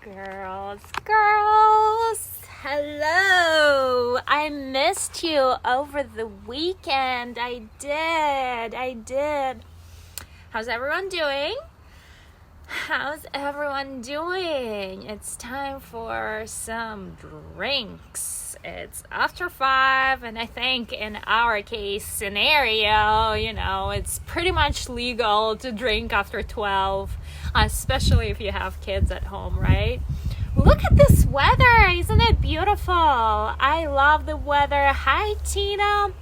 Girls, hello. I missed you over the weekend. I did. How's everyone doing? It's time for some drinks. It's after 5, and I think in our case scenario, it's pretty much legal to drink after 12, especially if you have kids at home, right? Look at this weather. Isn't it beautiful? I love the weather. Hi, Tina.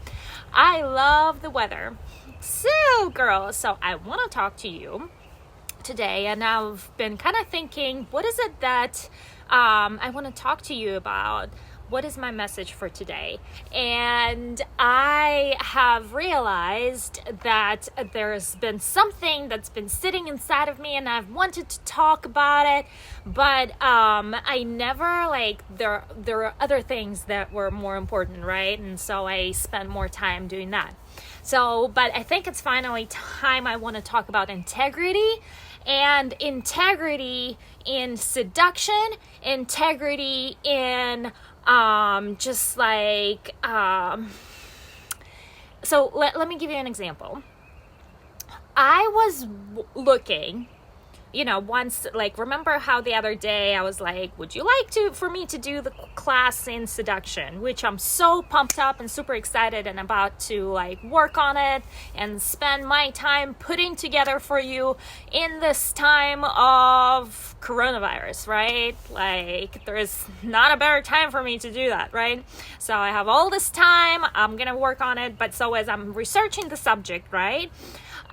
I love the weather. So, girls, I want to talk to you today, and I've been kind of thinking, what is it that I want to talk to you about? What is my message for today? And I have realized that there's been something that's been sitting inside of me, and I've wanted to talk about it, but I never, there are other things that were more important, right? And so I spent more time doing that. But I think it's finally time. I want to talk about integrity, and integrity in seduction, integrity in so let me give you an example. I was looking, once, remember how the other day I was like, would you like for me to do the class in seduction, which I'm so pumped up and super excited and about to work on it and spend my time putting together for you in this time of coronavirus, right? There is not a better time for me to do that, right? So I have all this time, I'm gonna work on it, but so as I'm researching the subject, right,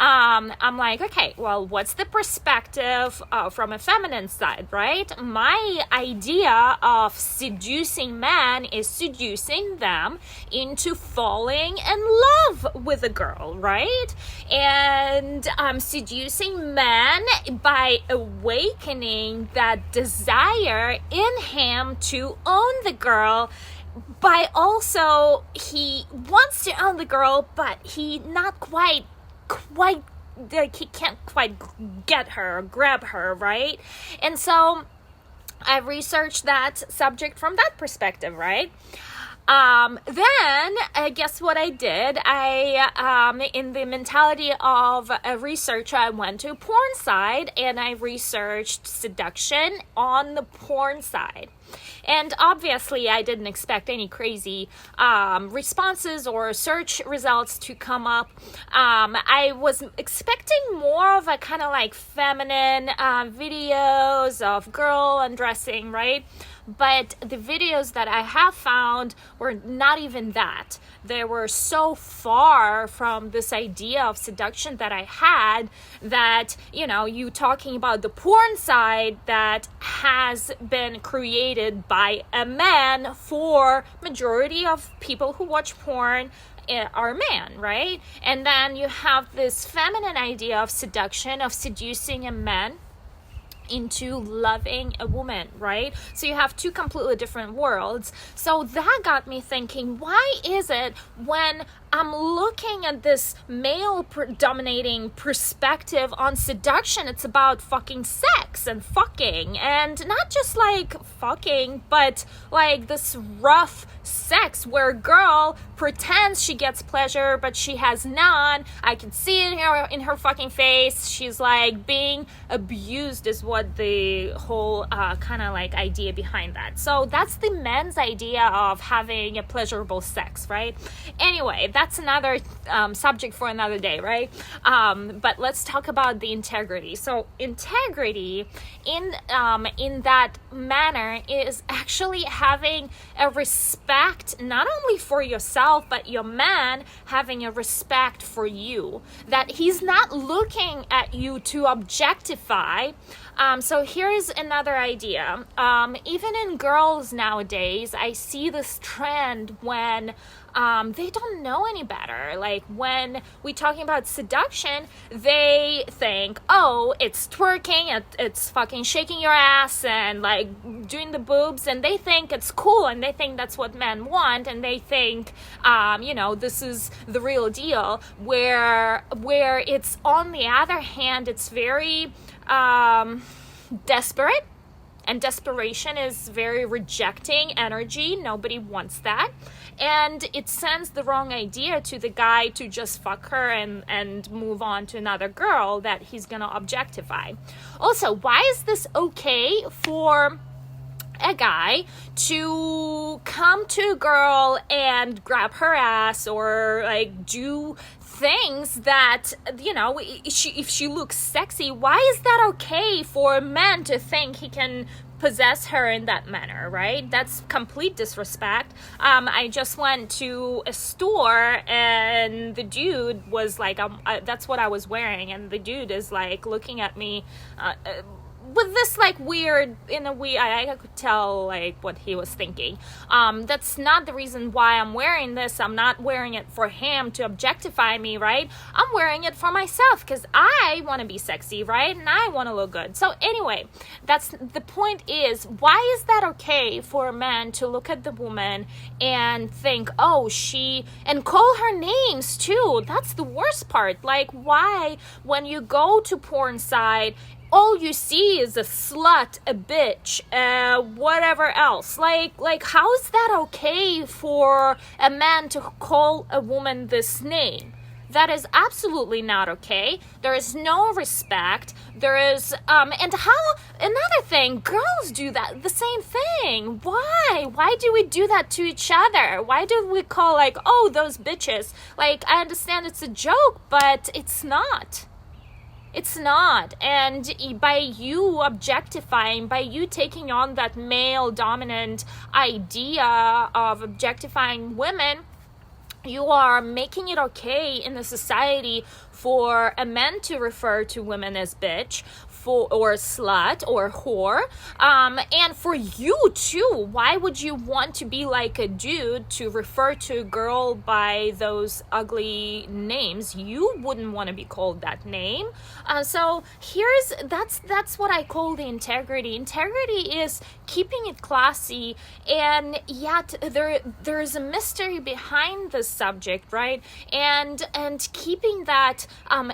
I'm like, okay, well, what's the perspective from a feminine side, right? My idea of seducing men is seducing them into falling in love with a girl, right? And seducing men by awakening that desire in him to own the girl, by also he wants to own the girl, but he not quite he can't quite get her, grab her, right? And so I researched that subject from that perspective, right? Then guess what I did? In the mentality of a researcher, I went to porn side and I researched seduction on the porn side. And obviously, I didn't expect any crazy responses or search results to come up. I was expecting more of a kind of feminine videos of girl undressing, right? But the videos that I have found were not even that. They were so far from this idea of seduction that I had that, you talking about the porn side that has been created by a man for majority of people who watch porn are men, right? And then you have this feminine idea of seduction, of seducing a man into loving a woman, right? So you have two completely different worlds. So that got me thinking, why is it when I'm looking at this male dominating perspective on seduction, it's about fucking sex and fucking, and not just fucking, but this rough sex where a girl pretends she gets pleasure but she has none. I can see it in her fucking face. She's being abused is what the whole kind of idea behind that. So that's the men's idea of having a pleasurable sex, right? Anyway, that's another subject for another day, right? But let's talk about the integrity. So integrity in that manner is actually having a respect not only for yourself, but your man having a respect for you, that he's not looking at you to objectify. So here's another idea. Even in girls nowadays, I see this trend when they don't know any better. When we're talking about seduction, they think, oh, it's twerking, it's fucking shaking your ass and doing the boobs, and they think it's cool, and they think that's what men want, and they think, this is the real deal. Where it's, on the other hand, it's very desperate And desperation is very rejecting energy. Nobody wants that. And it sends the wrong idea to the guy to just fuck her and move on to another girl that he's gonna objectify. Also, why is this okay for a guy to come to a girl and grab her ass or like do things that, you know, if she looks sexy? Why is that okay for a man to think he can possess her in that manner, right? That's complete disrespect. I just went to a store and the dude was like, that's what I was wearing, and the dude is like looking at me with this like weird, I could tell like what he was thinking. That's not the reason why I'm wearing this. I'm not wearing it for him to objectify me, right? I'm wearing it for myself because I want to be sexy, right? And I want to look good. So anyway, that's the point. Is why is that okay for a man to look at the woman and think, oh, and call her names too? That's the worst part. Like, why, when you go to porn site, all you see is a slut, a bitch, whatever else. Like, how is that okay for a man to call a woman this name? That is absolutely not okay. There is no respect. There is, and how, another thing, girls do that, the same thing. Why? Why do we do that to each other? Why do we call like, oh, those bitches? Like, I understand it's a joke, but it's not. It's not. And by you objectifying, by you taking on that male dominant idea of objectifying women, you are making it okay in the society for a man to refer to women as bitch, or slut, or whore, and for you too. Why would you want to be like a dude to refer to a girl by those ugly names? You wouldn't want to be called that name. So that's what I call the integrity. Integrity is keeping it classy, and yet there is a mystery behind the subject, right? And keeping that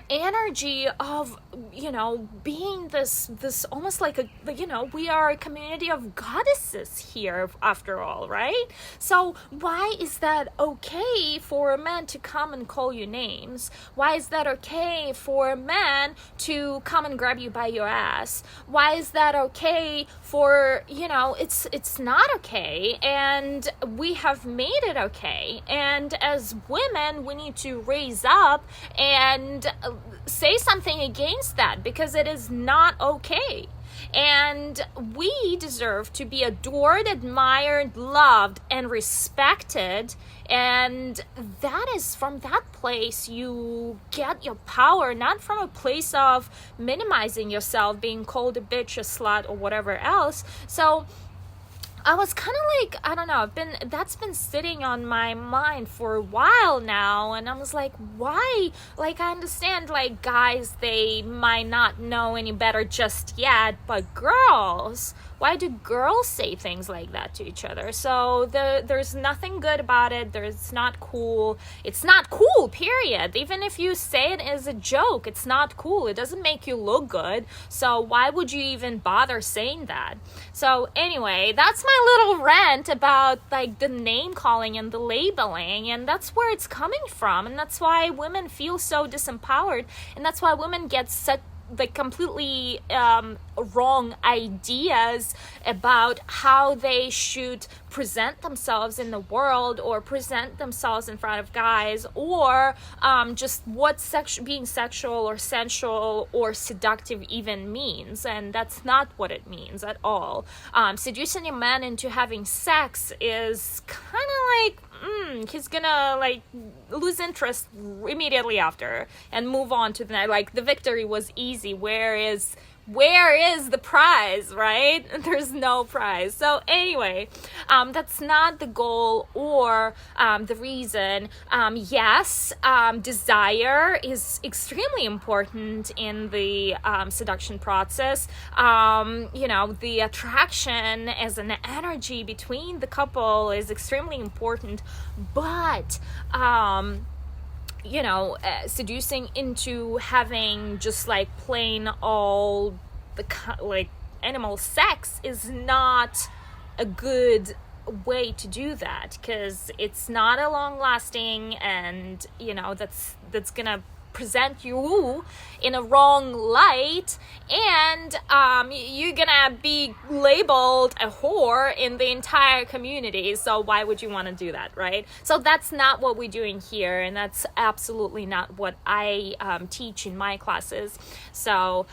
energy of, you know, being this almost like a, you know, we are a community of goddesses here after all, right? So why is that okay for a man to come and call you names? Why is that okay for a man to come and grab you by your ass? Why is that okay for, you know, it's not okay, and we have made it okay. And as women, we need to raise up and say something against that, because it is not okay. And we deserve to be adored, admired, loved, and respected. And that is, from that place you get your power, not from a place of minimizing yourself, being called a bitch, a slut, or whatever else. So I was kind of like, I don't know, that's been sitting on my mind for a while now, and I was like, why? Like, I understand, like, guys, they might not know any better just yet, but girls, why do girls say things like that to each other? So there's nothing good about it. It's not cool. It's not cool, period. Even if you say it as a joke, it's not cool. It doesn't make you look good. So why would you even bother saying that? So anyway, that's my little rant about like the name calling and the labeling, and that's where it's coming from, and that's why women feel so disempowered, and that's why women get such like completely wrong ideas about how they should present themselves in the world, or present themselves in front of guys, or just what being sexual or sensual or seductive even means. And that's not what it means at all. Seducing a man into having sex is kind of like he's gonna like lose interest immediately after and move on to the night. Like, the victory was easy. Where is the prize, right? There's no prize. So anyway, that's not the goal or the reason. Yes, desire is extremely important in the seduction process. You know, the attraction as an energy between the couple is extremely important, but you know, seducing into having just like plain all the like animal sex is not a good way to do that, because it's not a long lasting, and that's gonna present you in a wrong light, and you're gonna be labeled a whore in the entire community. So why would you want to do that, right? So that's not what we're doing here, and that's absolutely not what I teach in my classes. So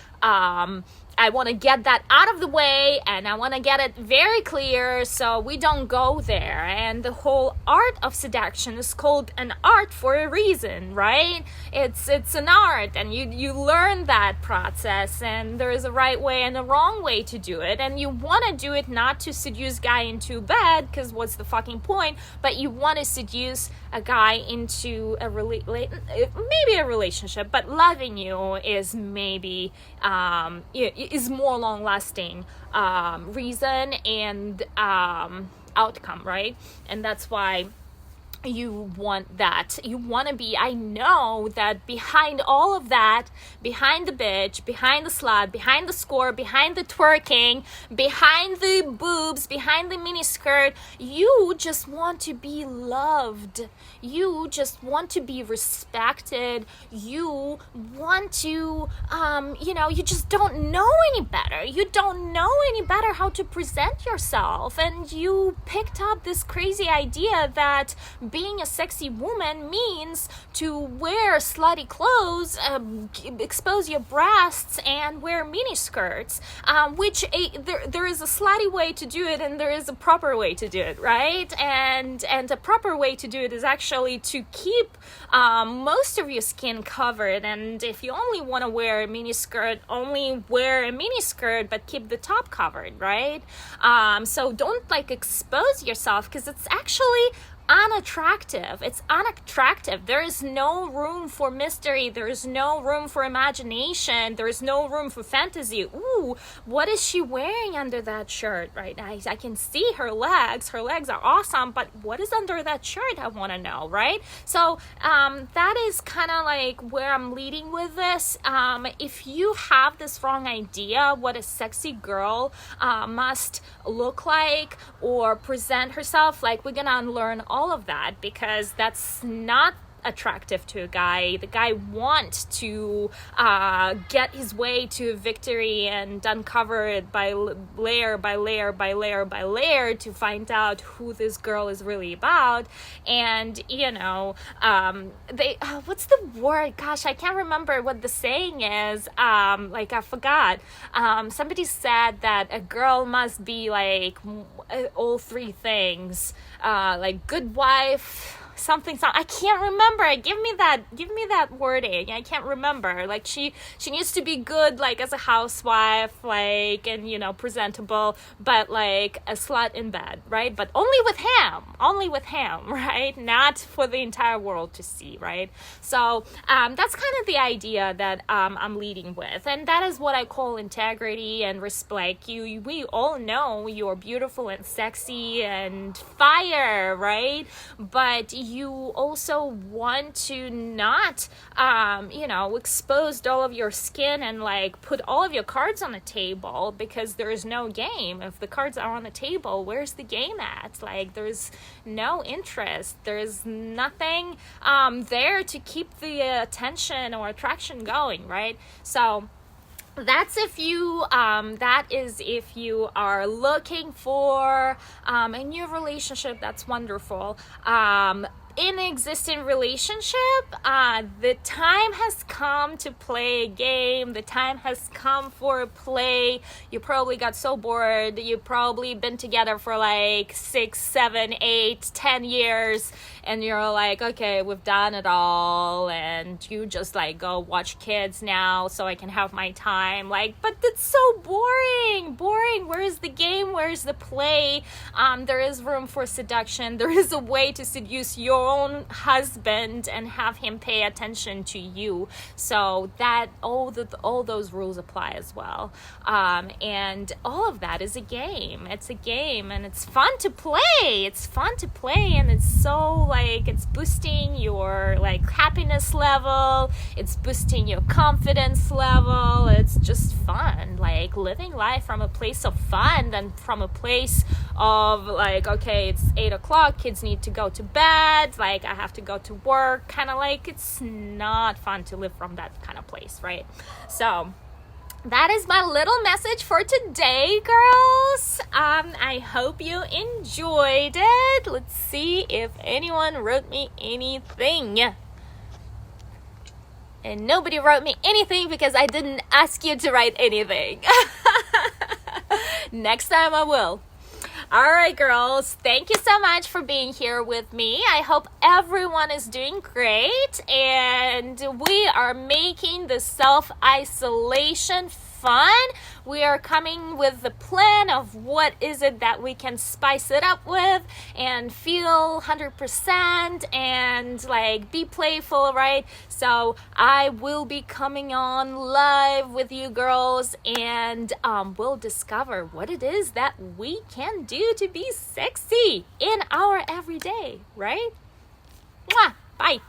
I want to get that out of the way, and I want to get it very clear so we don't go there. And the whole art of seduction is called an art for a reason, right? It's an art, and you learn that process, and there is a right way and a wrong way to do it. And you want to do it not to seduce guy into bed, because what's the fucking point? But you want to seduce a guy into maybe a relationship, but loving you is maybe is more long-lasting reason and outcome, right? And that's why you want that. You want to be, I know that behind all of that, behind the bitch, behind the slut, behind the score, behind the twerking, behind the boobs, behind the miniskirt, you just want to be loved. You just want to be respected. You want to, you just don't know any better. You don't know any better how to present yourself. And you picked up this crazy idea that being a sexy woman means to wear slutty clothes, expose your breasts, and wear mini skirts, which there is a slutty way to do it, and there is a proper way to do it, right? And a proper way to do it is actually to keep most of your skin covered. And if you only want to wear a mini skirt, only wear a mini skirt, but keep the top covered, right? So don't expose yourself, because it's actually unattractive. It's unattractive. There is no room for mystery. There is no room for imagination. There is no room for fantasy. Ooh, what is she wearing under that shirt, right? I can see her legs. Her legs are awesome, but what is under that shirt? I want to know, right? So that is kind of where I'm leading with this. If you have this wrong idea what a sexy girl must look like or present herself, we're gonna unlearn all of that, because that's not attractive to a guy. The guy wants to get his way to victory and uncover it by layer by layer by layer by layer to find out who this girl is really about. And they what's the word? Gosh, I can't remember what the saying is. I forgot. Somebody said that a girl must be all three things, good wife, something. I can't remember. Give me that wording. I can't remember. She needs to be good, as a housewife, and presentable, but a slut in bed, right? But only with him, right? Not for the entire world to see, right? So that's kind of the idea that I'm leading with, and that is what I call integrity and respect. We all know you're beautiful and sexy and fire, right? But you also want to not expose all of your skin and put all of your cards on the table, because there is no game. If the cards are on the table, where's the game at? There's no interest. There's nothing there to keep the attention or attraction going, right? So that's if you are looking for a new relationship. That's wonderful. In an existing relationship, the time has come to play a game. The time has come for a play. You probably got so bored. You've probably been together for 6, 7, 8, 10 years, and you're okay, we've done it all, and you just go watch kids now so I can have my time. But it's so boring. Where's the game? Where's the play? There is room for seduction. There is a way to seduce your own husband and have him pay attention to you, so that all those rules apply as well. And all of that is a game. It's a game, and it's fun to play. And it's so it's boosting your happiness level. It's boosting your confidence level. It's just fun. like living life from a place of fun than from a place of like, okay, it's 8 o'clock, kids need to go to bed, like I have to go to work, kind of like it's not fun to live from that kind of place, right? So that is my little message for today, girls. I hope you enjoyed it. Let's see if anyone wrote me anything. And nobody wrote me anything because I didn't ask you to write anything. Next time I will. All right, girls. Thank you so much for being here with me. I hope everyone is doing great. And we are making the self-isolation fun. We are coming with the plan of what is it that we can spice it up with and feel 100% and like be playful, right? So I will be coming on live with you girls, and we'll discover what it is that we can do to be sexy in our everyday, right? Mwah! Bye.